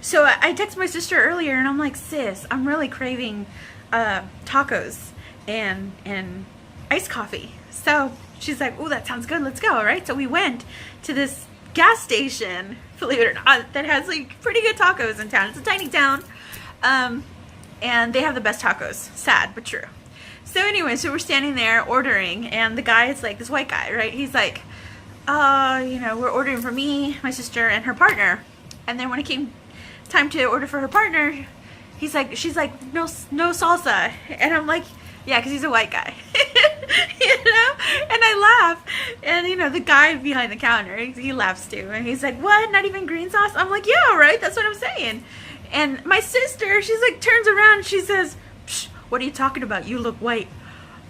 So I texted my sister earlier and I'm like, sis, I'm really craving tacos and iced coffee. So she's like, oh, that sounds good. Let's go, right? So we went to this gas station, believe it or not, that has like pretty good tacos in town. It's a tiny town. And they have the best tacos. Sad, but true. So anyway, so we're standing there ordering, and the guy is like, this white guy, right? He's like, we're ordering for me, my sister, and her partner. And then when it came time to order for her partner, she's like, no salsa. And I'm like, yeah, because he's a white guy. And I laugh. And, the guy behind the counter, he laughs too. And he's like, what? Not even green sauce? I'm like, yeah, right? That's what I'm saying. And my sister, she's like, turns around, she says, psh, what are you talking about? You look white.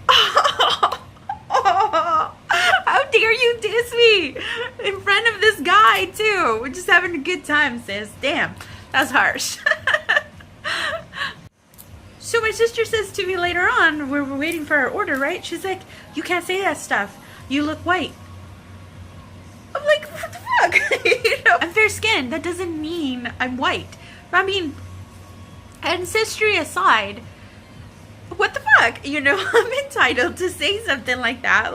How dare you diss me in front of this guy too? We're just having a good time, sis. Damn, that's harsh. So my sister says to me later on, we're waiting for our order, right? She's like, you can't say that stuff. You look white. I'm like, what the fuck? I'm fair skinned. That doesn't mean I'm white. I mean, ancestry aside, what the fuck? I'm entitled to say something like that.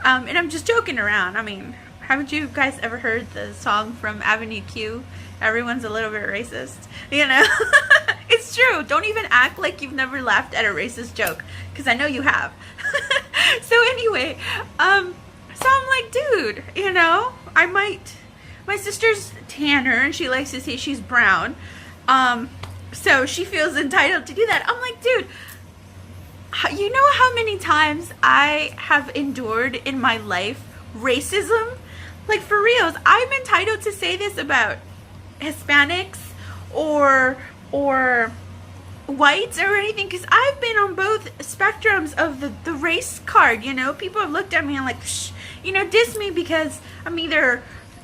And I'm just joking around. I mean, haven't you guys ever heard the song from Avenue Q? Everyone's a little bit racist. It's true. Don't even act like you've never laughed at a racist joke, because I know you have. So anyway, so I'm like, dude, my sister's tanner and she likes to say she's brown. So she feels entitled to do that. I'm like, dude, you know how many times I have endured in my life racism? Like, for reals, I'm entitled to say this about Hispanics or whites or anything, because I've been on both spectrums of the race card. People have looked at me and like, shh, diss me because I'm either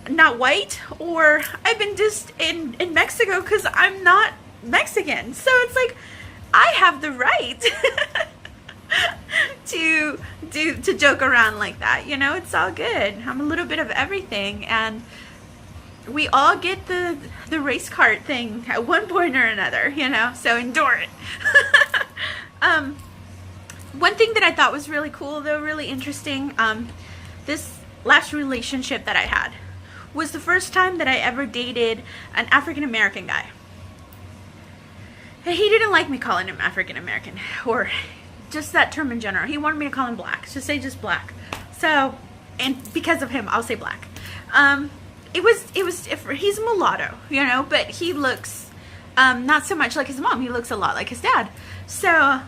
not white, or I've been dissed in Mexico because I'm not Mexican. So it's like, I have the right to joke around like that. It's all good. I'm a little bit of everything, and we all get the race card thing at one point or another, so endure it. One thing that I thought was really cool, though, really interesting, this last relationship that I had was the first time that I ever dated an African American guy. And he didn't like me calling him African American, or just that term in general. He wanted me to call him black, just say just black. So, and because of him, I'll say black. He's a mulatto, but he looks, not so much like his mom. He looks a lot like his dad. So,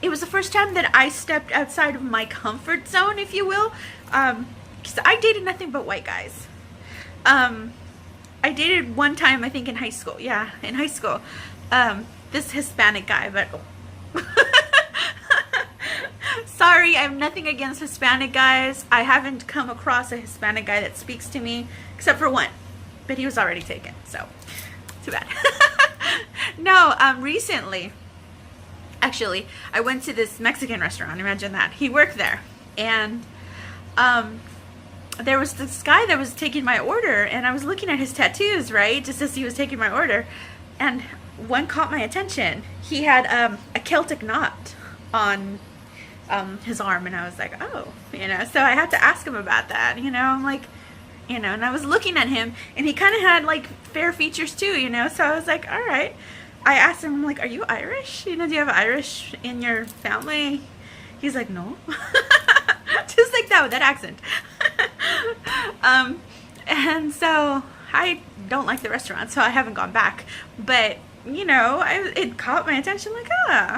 it was the first time that I stepped outside of my comfort zone, if you will. Because I dated nothing but white guys. I dated one time, I think in high school. Yeah, in high school. This Hispanic guy, but sorry, I have nothing against Hispanic guys. I haven't come across a Hispanic guy that speaks to me, except for one, but he was already taken, so too bad. No, recently, actually, I went to this Mexican restaurant. Imagine that. He worked there, and there was this guy that was taking my order, and I was looking at his tattoos, right, just as he was taking my order, and one caught my attention. He had a Celtic knot on his arm, and I was like, oh, so I had to ask him about that. I'm like, and I was looking at him, and he kind of had like fair features too, so I was like, all right. I asked him, I'm like, are you Irish? Do you have Irish in your family? He's like, no. Just like that, with that accent. And so I don't like the restaurant, so I haven't gone back, but it caught my attention, like,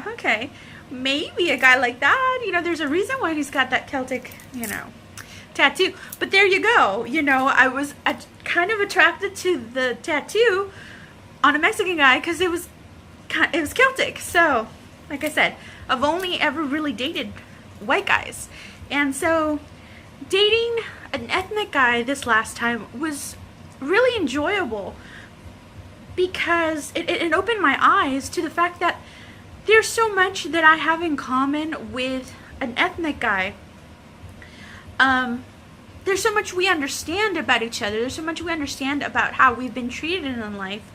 okay, maybe a guy like that, there's a reason why he's got that Celtic, tattoo. But there you go. I was kind of attracted to the tattoo on a Mexican guy because it was Celtic. So, like I said, I've only ever really dated white guys. And so dating an ethnic guy this last time was really enjoyable because it opened my eyes to the fact that there's so much that I have in common with an ethnic guy that there's so much we understand about each other. There's so much we understand about how we've been treated in life.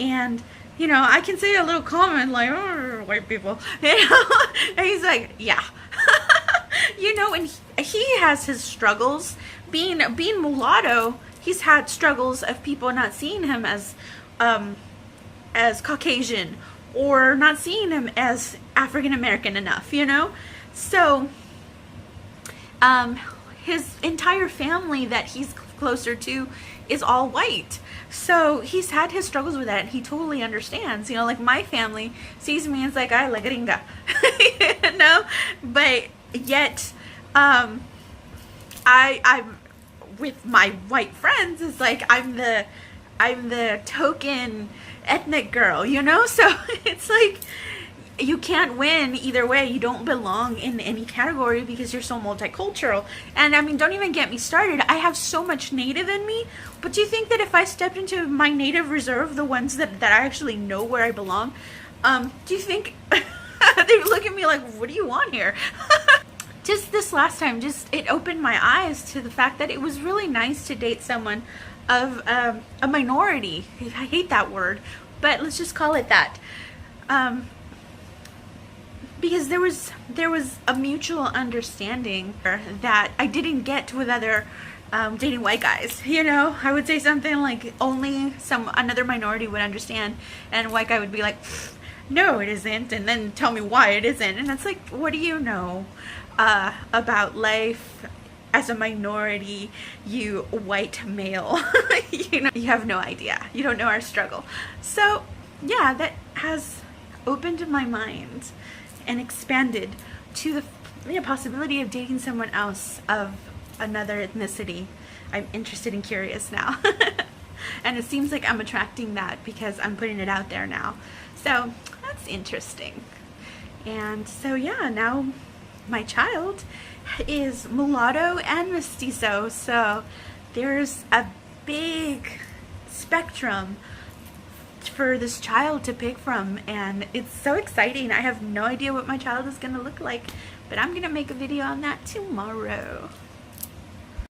And, you know, I can say a little comment like, oh, white people, you know, and he's like, yeah. You know, and he has his struggles. Being mulatto, he's had struggles of people not seeing him as Caucasian, or not seeing him as African American enough, you know? So, his entire family that he's closer to is all white. So he's had his struggles with that, and he totally understands. You know, like my family sees me as like, I la gringa, you know? But yet, I'm with my white friends, it's like I'm the token ethnic girl, you know? So it's like you can't win either way. You don't belong in any category because you're so multicultural. And I mean, don't even get me started. I have so much native in me, but do you think that if I stepped into my native reserve, the ones that I actually know where I belong, do you think they would look at me like, what do you want here? Just this last time, it opened my eyes to the fact that it was really nice to date someone of a minority. I hate that word, but let's just call it that. Because there was a mutual understanding that I didn't get with other dating white guys. You know, I would say something like only another minority would understand, and a white guy would be like, no, it isn't, and then tell me why it isn't. And it's like, what do you know about life as a minority, you white male? You know, you have no idea. You don't know our struggle. So yeah, that has opened my mind and expanded to the possibility of dating someone else of another ethnicity. I'm interested and curious now. And it seems like I'm attracting that because I'm putting it out there now. So that's interesting. And so yeah, now my child is mulatto and mestizo. So there's a big spectrum for this child to pick from, and it's so exciting. I have no idea what my child is going to look like, but I'm going to make a video on that tomorrow.